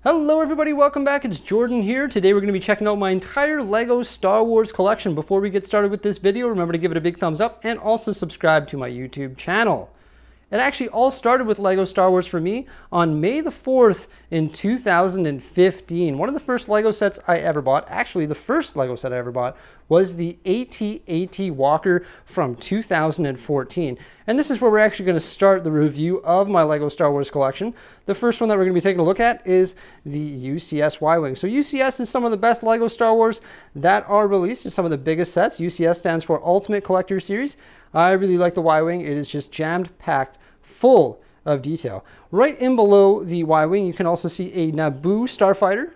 Hello everybody, welcome back. It's Jordan here. Today we're going to be checking out my entire LEGO Star Wars collection. Before we get started with this video, remember to give it a big thumbs up and also subscribe to my YouTube channel. It actually all started with LEGO Star Wars for me on May the 4th in 2015. One of the first LEGO sets I ever bought, actually the first LEGO set I ever bought, was the AT-AT Walker from 2014. And this is where we're actually going to start the review of my LEGO Star Wars collection. The first one that we're going to be taking a look at is the UCS Y-Wing. So UCS is some of the best LEGO Star Wars that are released. It's some of the biggest sets. UCS stands for Ultimate Collector Series. I really like the Y-Wing. It is just jammed-packed full of detail. Right in below the Y-Wing, you can also see a Naboo starfighter.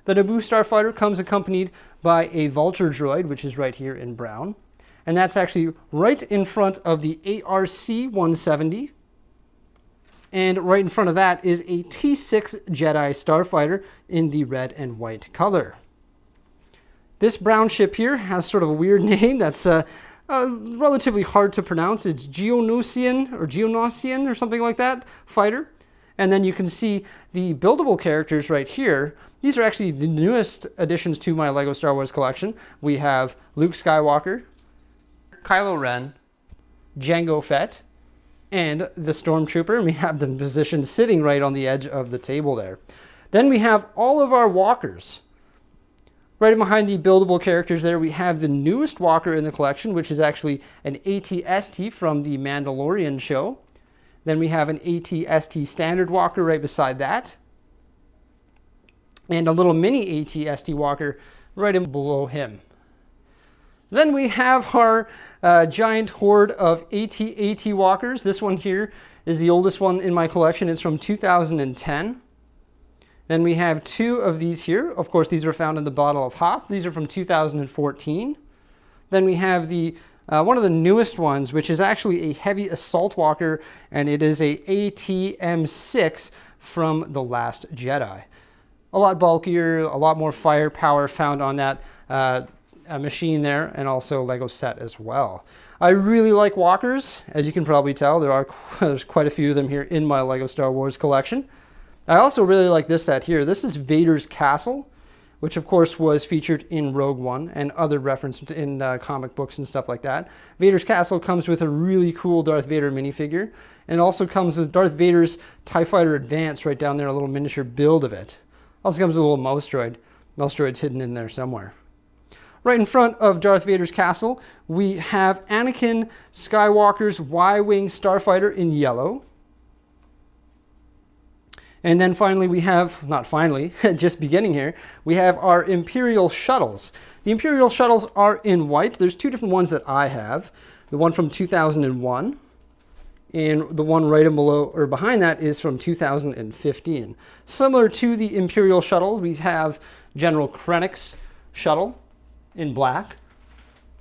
The Naboo starfighter comes accompanied by a Vulture droid, which is right here in brown. And that's actually right in front of the ARC-170. And right in front of that is a T6 Jedi starfighter in the red and white color. This brown ship here has sort of a weird name that's relatively hard to pronounce. It's Geonosian or something like that fighter. And then you can see the buildable characters right here. These are actually the newest additions to my LEGO Star Wars collection. We have Luke Skywalker, Kylo Ren, Jango Fett, and the Stormtrooper. We have them positioned sitting right on the edge of the table there. Then we have all of our walkers. Right behind the buildable characters there, we have the newest walker in the collection, which is actually an AT-ST from the Mandalorian show. Then we have an AT-ST standard walker right beside that. And a little mini AT-ST walker right in below him. Then we have our giant horde of AT-AT walkers. This one here is the oldest one in my collection. It's from 2010. Then we have two of these here. Of course, these are found in the Battle of Hoth. These are from 2014. Then we have the one of the newest ones, which is actually a heavy assault walker, and it is a AT-M6 from The Last Jedi. A lot bulkier, a lot more firepower found on that machine there, and also LEGO set as well. I really like walkers. As you can probably tell, there's quite a few of them here in my LEGO Star Wars collection. I also really like this set here. This is Vader's Castle, which of course was featured in Rogue One and other referenced in comic books and stuff like that. Vader's Castle comes with a really cool Darth Vader minifigure, and it also comes with Darth Vader's TIE Fighter Advance right down there, a little miniature build of it. Also comes with a little mouse droid. Mouse droid's hidden in there somewhere. Right in front of Darth Vader's castle, we have Anakin Skywalker's Y-Wing starfighter in yellow. And then finally we have, not finally, just beginning here, we have our Imperial shuttles. The Imperial shuttles are in white. There's two different ones that I have. The one from 2001, and the one right in below or behind that is from 2015. Similar to the Imperial shuttle, we have General Krennic's shuttle in black.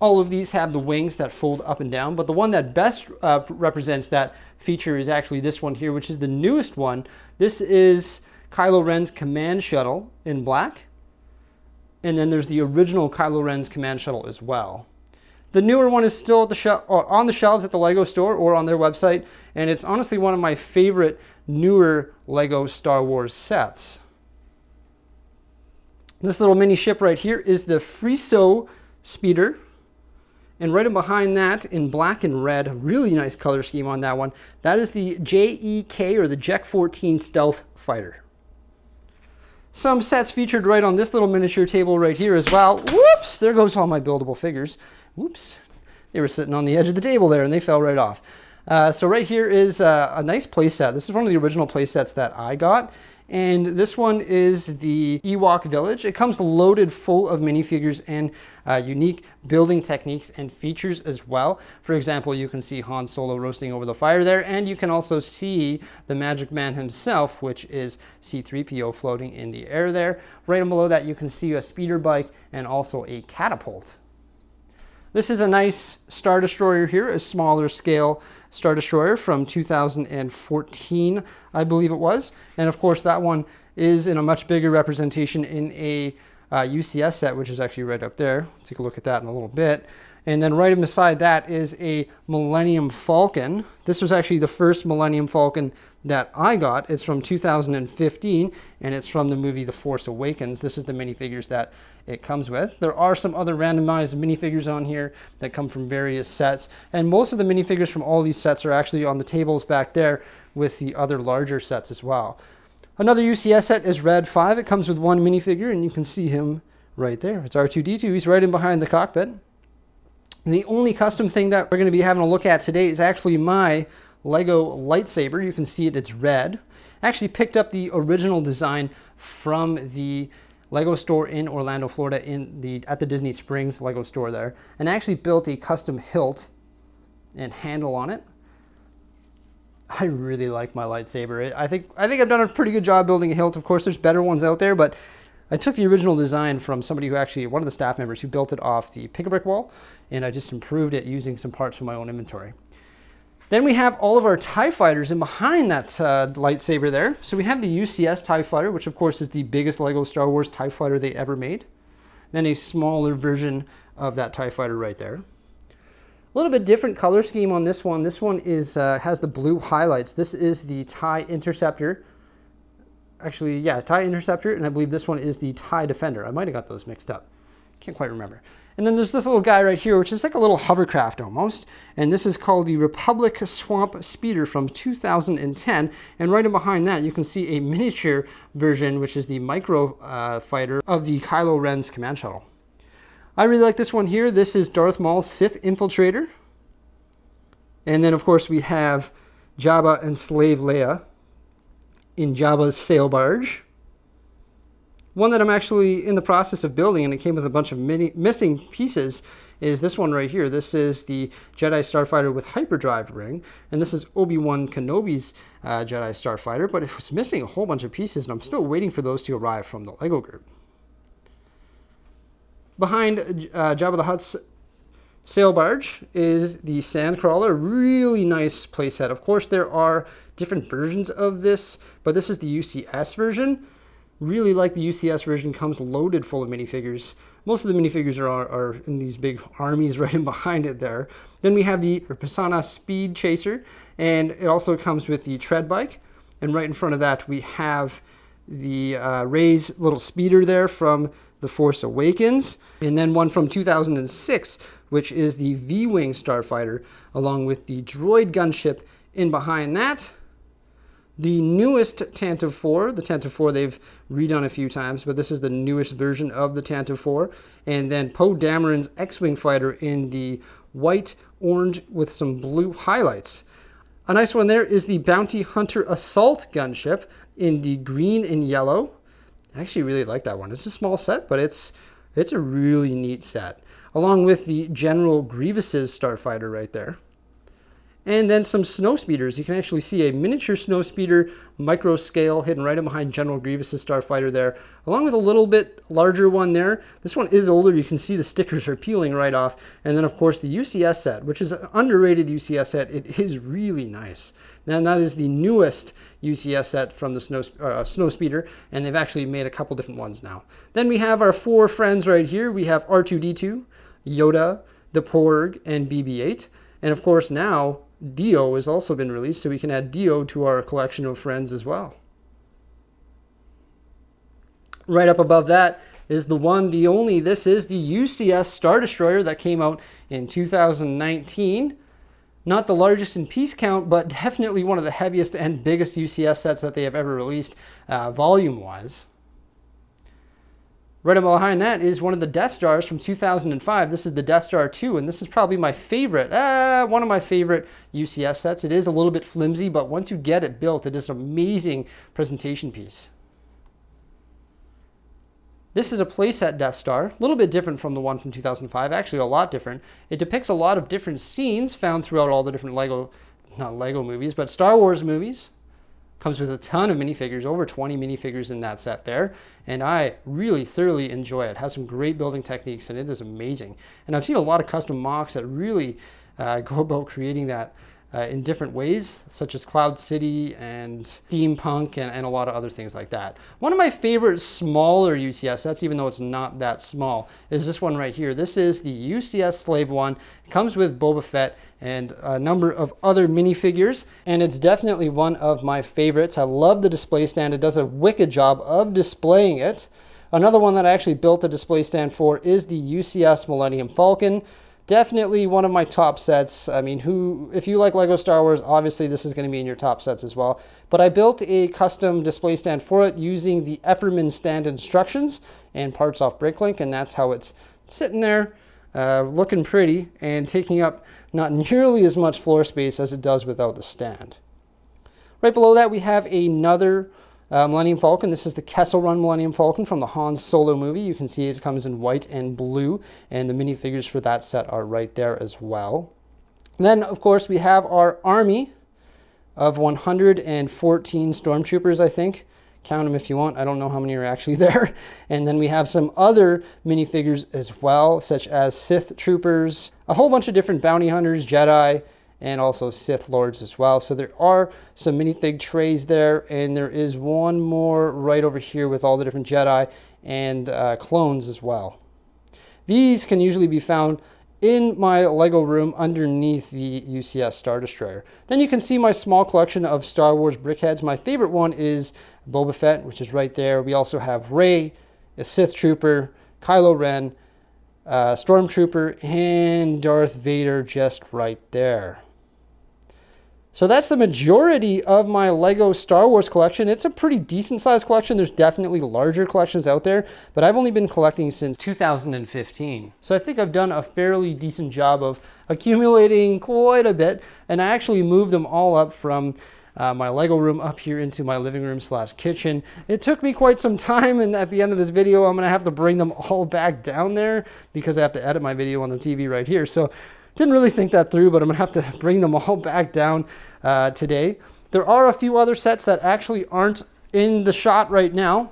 All of these have the wings that fold up and down, but the one that best represents that feature is actually this one here, which is the newest one. This is Kylo Ren's command shuttle in black, and then there's the original Kylo Ren's command shuttle as well. The newer one is still at on the shelves at the LEGO store or on their website, and it's honestly one of my favorite newer LEGO Star Wars sets. This little mini ship right here is the Friso Speeder. And right in behind that, in black and red, a really nice color scheme on that one, that is the JEK, or the Jek 14 Stealth Fighter. Some sets featured right on this little miniature table right here as well. Whoops! There goes all my buildable figures. Whoops! They were sitting on the edge of the table there, and they fell right off. So right here is a nice playset. This is one of the original playsets that I got. And this one is the Ewok Village. It comes loaded full of minifigures and unique building techniques and features as well. For example, you can see Han Solo roasting over the fire there, and you can also see the Magic Man himself, which is C-3PO floating in the air there. Right below that, you can see a speeder bike and also a catapult. This is a nice Star Destroyer here, a smaller scale Star Destroyer from 2014, I believe it was. And of course, that one is in a much bigger representation in a UCS set, which is actually right up there. Take a look at that in a little bit. And then right beside that is a Millennium Falcon. This was actually the first Millennium Falcon that I got. It's from 2015, and it's from the movie The Force Awakens. This is the minifigures that it comes with. There are some other randomized minifigures on here that come from various sets, and most of the minifigures from all these sets are actually on the tables back there with the other larger sets as well. Another UCS set is Red 5. It comes with one minifigure, and you can see him right there. It's R2-D2. He's right in behind the cockpit. And the only custom thing that we're going to be having a look at today is actually my Lego lightsaber. You can see it, it's red. I actually picked up the original design from the Lego store in Orlando, Florida, at the Disney Springs Lego store there, and I actually built a custom hilt and handle on it. I really like my lightsaber. I think I've done a pretty good job building a hilt. Of course, there's better ones out there, but I took the original design from somebody who actually, one of the staff members who built it off the Pick-a-Brick wall, and I just improved it using some parts from my own inventory. Then we have all of our TIE fighters in behind that lightsaber there. So we have the UCS TIE fighter, which of course is the biggest Lego Star Wars TIE fighter they ever made. Then a smaller version of that TIE fighter right there. A little bit different color scheme on this one. This one is has the blue highlights. This is the TIE Interceptor. Actually, yeah, TIE Interceptor, and I believe this one is the TIE Defender. I might have got those mixed up. Can't quite remember. And then there's this little guy right here, which is like a little hovercraft almost. And this is called the Republic Swamp Speeder from 2010. And right in behind that, you can see a miniature version, which is the micro fighter of the Kylo Ren's command shuttle. I really like this one here. This is Darth Maul's Sith Infiltrator. And then, of course, we have Jabba and Slave Leia in Jabba's sail barge. One that I'm actually in the process of building, and it came with a bunch of missing pieces, is this one right here. This is the Jedi Starfighter with hyperdrive ring, and this is Obi-Wan Kenobi's Jedi Starfighter, but it was missing a whole bunch of pieces, and I'm still waiting for those to arrive from the Lego group. Behind Jabba the Hutt's sail barge is the Sandcrawler. Really nice playset. Of course, there are different versions of this, but this is the UCS version. Really like the UCS version, comes loaded full of minifigures. Most of the minifigures are in these big armies right in behind it there. Then we have the Persona Speed Chaser, and it also comes with the tread bike. And right in front of that, we have the Rey's little speeder there from The Force Awakens. And then one from 2006, which is the V-Wing Starfighter, along with the droid gunship in behind that. The newest Tantive 4, the Tantive 4 they've redone a few times, but this is the newest version of the Tantive 4. And then Poe Dameron's X-Wing fighter in the white, orange with some blue highlights. A nice one there is the Bounty Hunter Assault gunship in the green and yellow. I actually really like that one. It's a small set, but it's a really neat set. Along with the General Grievous's Starfighter right there. And then some snow speeders. You can actually see a miniature snow speeder, micro scale, hidden right in behind General Grievous's Starfighter there, along with a little bit larger one there. This one is older. You can see the stickers are peeling right off. And then, of course, the UCS set, which is an underrated UCS set. It is really nice. And that is the newest UCS set from the snow speeder, and they've actually made a couple different ones now. Then we have our four friends right here. We have R2-D2, Yoda, the Porg, and BB-8. And, of course, now Dio has also been released, so we can add Dio to our collection of friends as well. Right up above that is the one, the only, this is the UCS Star Destroyer that came out in 2019. Not the largest in piece count, but definitely one of the heaviest and biggest UCS sets that they have ever released, volume-wise. Right behind that is one of the Death Stars from 2005. This is the Death Star 2, and this is probably my favorite, one of my favorite UCS sets. It is a little bit flimsy, but once you get it built, it is an amazing presentation piece. This is a playset Death Star, a little bit different from the one from 2005, actually a lot different. It depicts a lot of different scenes found throughout all the different not Lego movies, but Star Wars movies. Comes with a ton of minifigures, over 20 minifigures in that set there, and I really thoroughly enjoy it. It has some great building techniques, and it is amazing. And I've seen a lot of custom mocks that really go about creating that in different ways, such as Cloud City and Steampunk and a lot of other things like that. One of my favorite smaller UCS sets, even though it's not that small, is this one right here. This is the UCS Slave One. It comes with Boba Fett and a number of other minifigures, and it's definitely one of my favorites. I love the display stand. It does a wicked job of displaying it. Another one that I actually built a display stand for is the UCS Millennium Falcon. Definitely one of my top sets. I mean, if you like Lego Star Wars, obviously this is going to be in your top sets as well. But I built a custom display stand for it using the Efferman stand instructions and parts off Bricklink, and that's how it's sitting there, looking pretty and taking up not nearly as much floor space as it does without the stand. Right below that, we have another Millennium Falcon. This is the Kessel Run Millennium Falcon from the Han Solo movie. You can see it comes in white and blue, and the minifigures for that set are right there as well. And then, of course, we have our army of 114 stormtroopers, I think. Count them if you want. I don't know how many are actually there. And then we have some other minifigures as well, such as Sith troopers, a whole bunch of different bounty hunters, Jedi, and also Sith Lords as well. So there are some minifig trays there, and there is one more right over here with all the different Jedi and clones as well. These can usually be found in my Lego room underneath the UCS Star Destroyer. Then you can see my small collection of Star Wars brickheads. My favorite one is Boba Fett, which is right there. We also have Rey, a Sith Trooper, Kylo Ren, Stormtrooper, and Darth Vader just right there. So that's the majority of my Lego Star Wars collection. It's a pretty decent sized collection. There's definitely larger collections out there, but I've only been collecting since 2015. So I think I've done a fairly decent job of accumulating quite a bit, and I actually moved them all up from my Lego room up here into my living room / kitchen. It took me quite some time, and at the end of this video, I'm gonna have to bring them all back down there because I have to edit my video on the TV right here. So didn't really think that through, but I'm gonna have to bring them all back down today. There are a few other sets that actually aren't in the shot right now.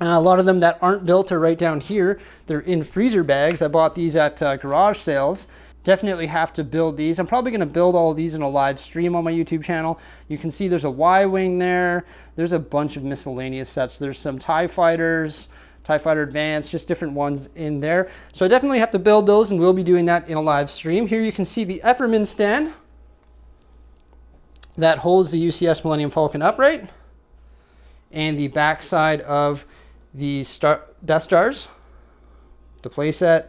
A lot of them that aren't built are right down here. They're in freezer bags. I bought these at garage sales. Definitely have to build these. I'm probably gonna build all of these in a live stream on my YouTube channel. You can see there's a Y-Wing there. There's a bunch of miscellaneous sets. There's some TIE Fighters, TIE Fighter Advance, just different ones in there. So I definitely have to build those, and we'll be doing that in a live stream. Here you can see the Efferman stand that holds the UCS Millennium Falcon upright, and the backside of the Death Stars, the playset,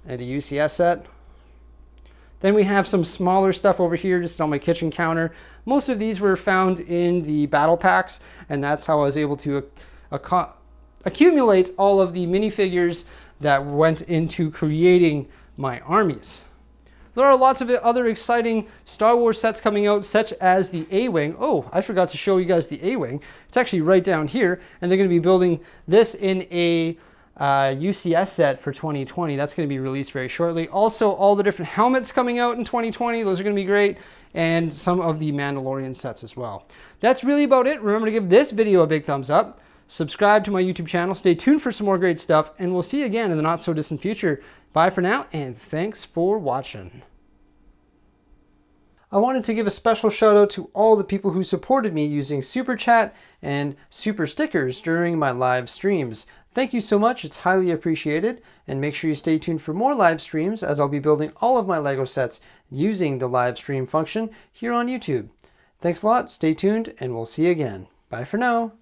and the UCS set. Then we have some smaller stuff over here just on my kitchen counter. Most of these were found in the battle packs, and that's how I was able to accumulate all of the minifigures that went into creating my armies. There are lots of other exciting Star Wars sets coming out, such as the A-Wing. Oh, I forgot to show you guys the A-Wing. It's actually right down here, and they're going to be building this in a UCS set for 2020. That's going to be released very shortly. Also, all the different helmets coming out in 2020. Those are going to be great, and some of the Mandalorian sets as well. That's really about it. Remember to give this video a big thumbs up. Subscribe to my YouTube channel. Stay tuned for some more great stuff, and we'll see you again in the not so distant future. Bye for now, and thanks for watching. I wanted to give a special shout out to all the people who supported me using Super Chat and Super Stickers during my live streams. Thank you so much, it's highly appreciated, and make sure you stay tuned for more live streams as I'll be building all of my Lego sets using the live stream function here on YouTube. Thanks a lot, stay tuned, and we'll see you again. Bye for now.